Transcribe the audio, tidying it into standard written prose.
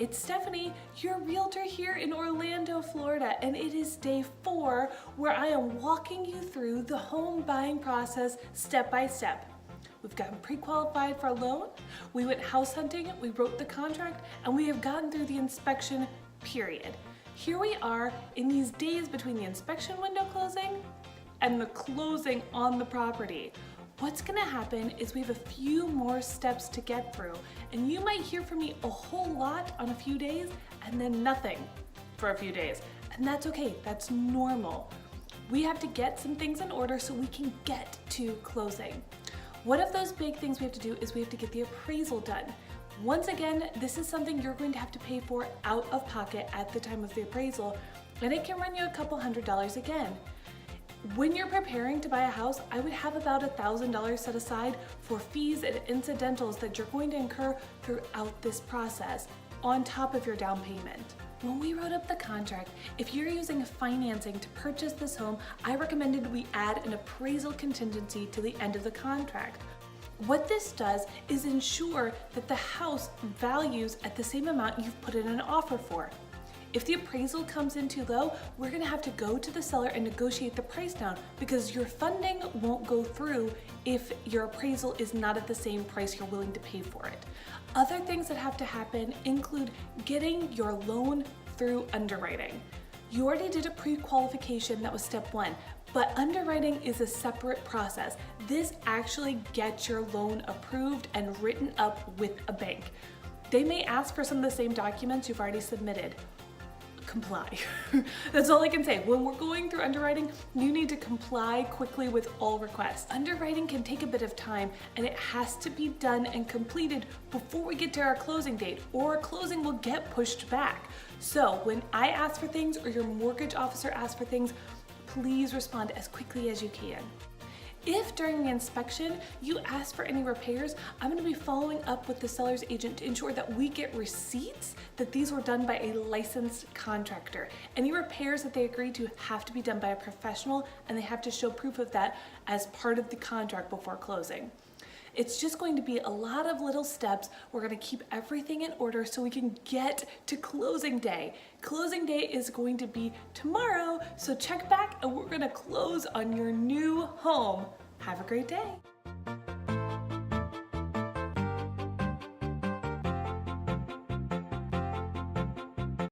It's Stephanie, your realtor here in Orlando, Florida, and it is day 4 where I am walking you through the home buying process step by step. We've gotten pre-qualified for a loan, we went house hunting, we wrote the contract, and we have gotten through the inspection period. Here we are in these days between the inspection window closing and the closing on the property. What's gonna happen is we have a few more steps to get through, and you might hear from me a whole lot on a few days and then nothing for a few days. And that's okay, that's normal. We have to get some things in order so we can get to closing. One of those big things we have to do is we have to get the appraisal done. Once again, this is something you're going to have to pay for out of pocket at the time of the appraisal, and it can run you a couple $100s again. When you're preparing to buy a house, I would have about $1,000 set aside for fees and incidentals that you're going to incur throughout this process, on top of your down payment. When we wrote up the contract, if you're using financing to purchase this home, I recommended we add an appraisal contingency to the end of the contract. What this does is ensure that the house values at the same amount you've put in an offer for. If the appraisal comes in too low, we're gonna have to go to the seller and negotiate the price down because your funding won't go through if your appraisal is not at the same price you're willing to pay for it. Other things that have to happen include getting your loan through underwriting. You already did a pre-qualification, that was step 1, but underwriting is a separate process. This actually gets your loan approved and written up with a bank. They may ask for some of the same documents you've already submitted. Comply. That's all I can say. When we're going through underwriting, you need to comply quickly with all requests. Underwriting can take a bit of time and it has to be done and completed before we get to our closing date, or our closing will get pushed back. So when I ask for things or your mortgage officer asks for things, please respond as quickly as you can. If during the inspection you ask for any repairs, I'm going to be following up with the seller's agent to ensure that we get receipts that these were done by a licensed contractor. Any repairs that they agree to have to be done by a professional, and they have to show proof of that as part of the contract before closing. It's just going to be a lot of little steps. We're going to keep everything in order so we can get to closing day. Closing day is going to be tomorrow, so check back and we're going to close on your new home. Have a great day.